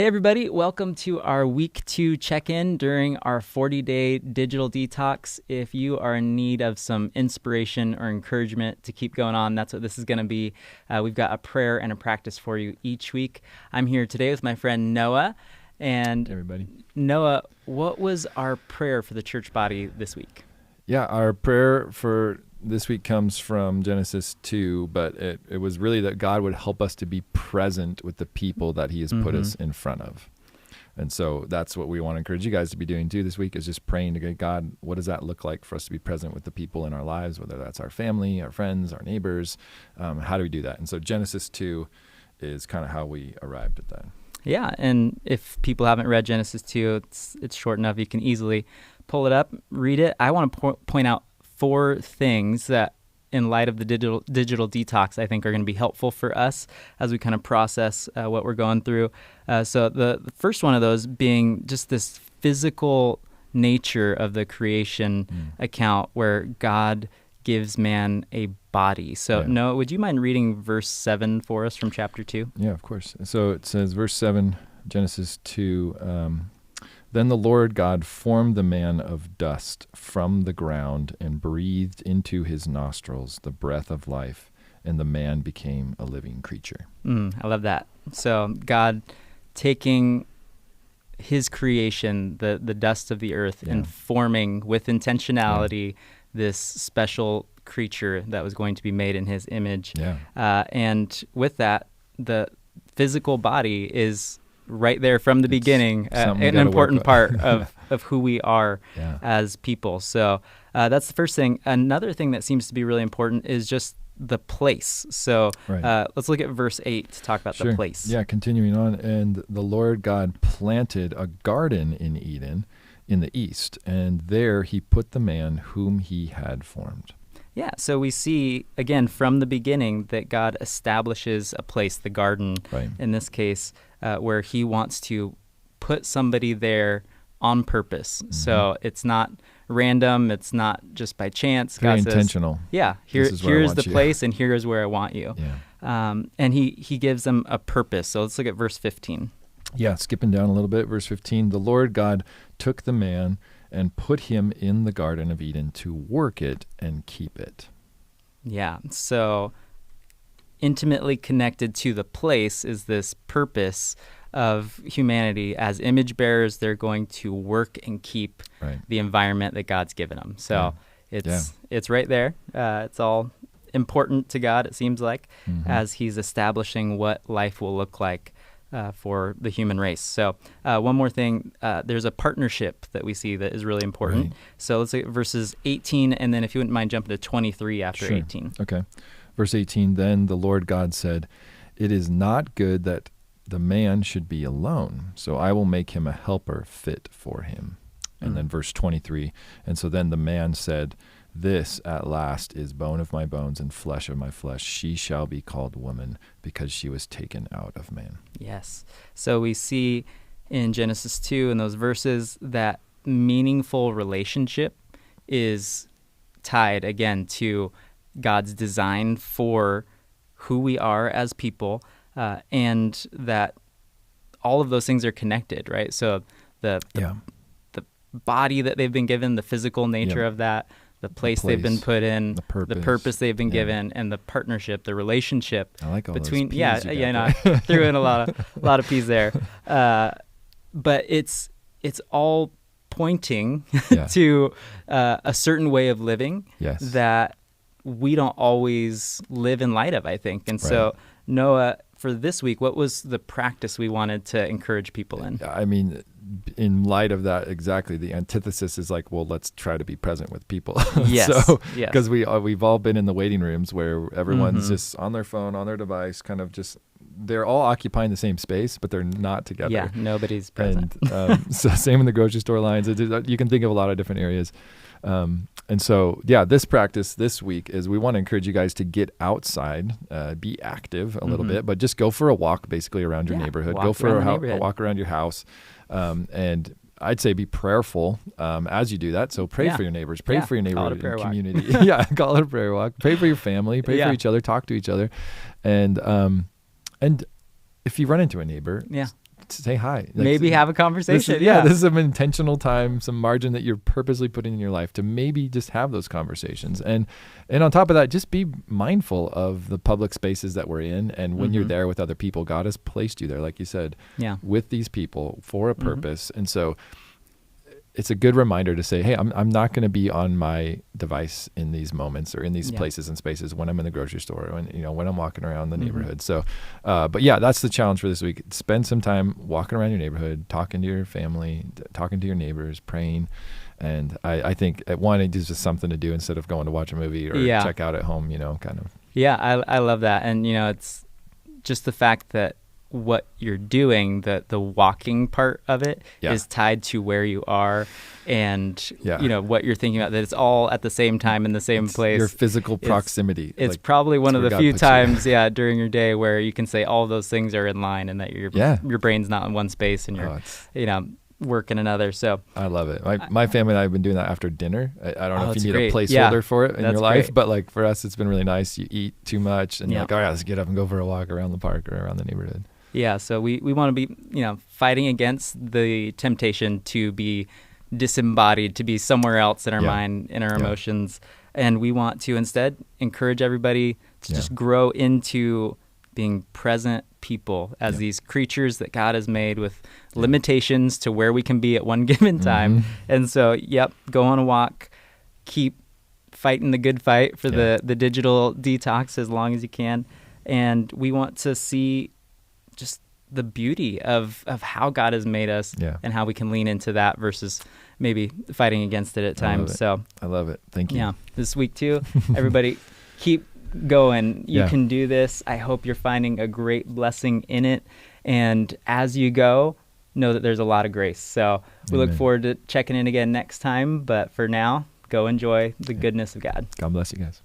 Hey everybody, welcome to our week 2 check-in during our 40-day digital detox. If you are in need of some inspiration or encouragement to keep going on, that's what this is going to be. We've got a prayer and a practice for you each week. I'm here today with my friend Noah. And Hey everybody. Noah, what was our prayer for the church body this week? Yeah, our prayer for this week comes from Genesis 2, but it was really that God would help us to be present with the people that he has put us in front of. And so that's what we want to encourage you guys to be doing too this week, is just praying to God, what does that look like for us to be present with the people in our lives, whether that's our family, our friends, our neighbors. How do we do that? And so Genesis 2 is kind of how we arrived at that. Yeah, and if people haven't read Genesis 2, it's short enough. You can easily pull it up, read it. I want to point out 4 things that, in light of the digital detox, I think are going to be helpful for us as we kind of process what we're going through. So the first one of those being just this physical nature of the creation account where God gives man a body. So Noah, would you mind reading verse 7 for us from chapter 2? Yeah, of course. So it says, verse 7, Genesis 2, Then the Lord God formed the man of dust from the ground and breathed into his nostrils the breath of life, and the man became a living creature. I love that. So God taking his creation, the dust of the earth, and forming with intentionality this special creature that was going to be made in his image. And with that, the physical body is right there from the beginning, an important part of who we are as people. So that's the first thing. Another thing that seems to be really important is just the place. So let's look at verse 8 to talk about the place. Yeah, continuing on. And the Lord God planted a garden in Eden in the east, and there he put the man whom he had formed. Yeah, so we see, again, from the beginning that God establishes a place, the garden, in this case, where he wants to put somebody there on purpose. So it's not random. It's not just by chance. Very God intentional. Says, yeah, here's the place, and here's where I want you. And he gives them a purpose. So let's look at verse 15. Yeah, skipping down a little bit, verse 15. The Lord God took the man and put him in the Garden of Eden to work it and keep it. Yeah, so intimately connected to the place is this purpose of humanity. As image bearers, they're going to work and keep the environment that God's given them. So it's right there. It's all important to God, it seems like, as he's establishing what life will look like for the human race. So one more thing, there's a partnership that we see that is really important. So let's look at verses 18, and then if you wouldn't mind jumping to 23 after 18. Okay. Verse 18, Then the Lord God said, It is not good that the man should be alone, so I will make him a helper fit for him. And then verse 23, And so then the man said, This at last is bone of my bones and flesh of my flesh. She shall be called woman, because she was taken out of man. Yes. So we see in Genesis 2 in those verses that meaningful relationship is tied again to God's design for who we are as people, and that all of those things are connected, right? So the body that they've been given, the physical nature of that, the place they've been put in, the purpose they've been given, and the partnership, the relationship between. I threw in a lot of P's there, but it's all pointing to a certain way of living that we don't always live in light of, I think. And so, Noah, for this week, what was the practice we wanted to encourage people in? I mean, in light of that, exactly, the antithesis is like, well, let's try to be present with people. Because we've all been in the waiting rooms where everyone's just on their phone, on their device, kind of just, they're all occupying the same space, but they're not together. Yeah, nobody's present. And so same in the grocery store lines. You can think of a lot of different areas. And so, this practice this week is we want to encourage you guys to get outside, be active a little bit, but just go for a walk basically around your neighborhood. Go for a walk around your house. And I'd say be prayerful as you do that. So pray for your neighbors, pray for your neighborhood and community. Call it a prayer walk. Pray for your family, pray for each other, talk to each other. And if you run into a neighbor, Yeah. say hi. Like, Maybe have a conversation. This is some intentional time, some margin that you're purposely putting in your life to maybe just have those conversations. And on top of that, just be mindful of the public spaces that we're in. And when you're there with other people, God has placed you there, like you said, with these people for a purpose. And so it's a good reminder to say, hey, I'm not going to be on my device in these moments or in these places and spaces when I'm in the grocery store, when I'm walking around the neighborhood. So, but yeah, that's the challenge for this week. Spend some time walking around your neighborhood, talking to your family, talking to your neighbors, praying. And I think it gives us something to do instead of going to watch a movie or check out at home, kind of. Yeah, I love that. And, it's just the fact that what you're doing, the walking part of it is tied to where you are and, what you're thinking about, that it's all at the same time in the same place. Your physical proximity. It's probably one of the few times, during your day where you can say all those things are in line and that your brain's not in one space and you're, work in another. So I love it. My family and I have been doing that after dinner. I don't know if you need a placeholder for it in your life, but like for us, it's been really nice. You eat too much and you're like, all right, let's get up and go for a walk around the park or around the neighborhood. Yeah, so we want to be, fighting against the temptation to be disembodied, to be somewhere else in our mind, in our emotions. And we want to instead encourage everybody to just grow into being present people as these creatures that God has made with limitations to where we can be at one given time. And so, go on a walk, keep fighting the good fight for the digital detox as long as you can. And we want to see just the beauty of how God has made us and how we can lean into that versus maybe fighting against it at times. So I love it. Thank you. Yeah. This week too, everybody keep going. You can do this. I hope you're finding a great blessing in it. And as you go, know that there's a lot of grace. So we look forward to checking in again next time. But for now, go enjoy the goodness of God. God bless you guys.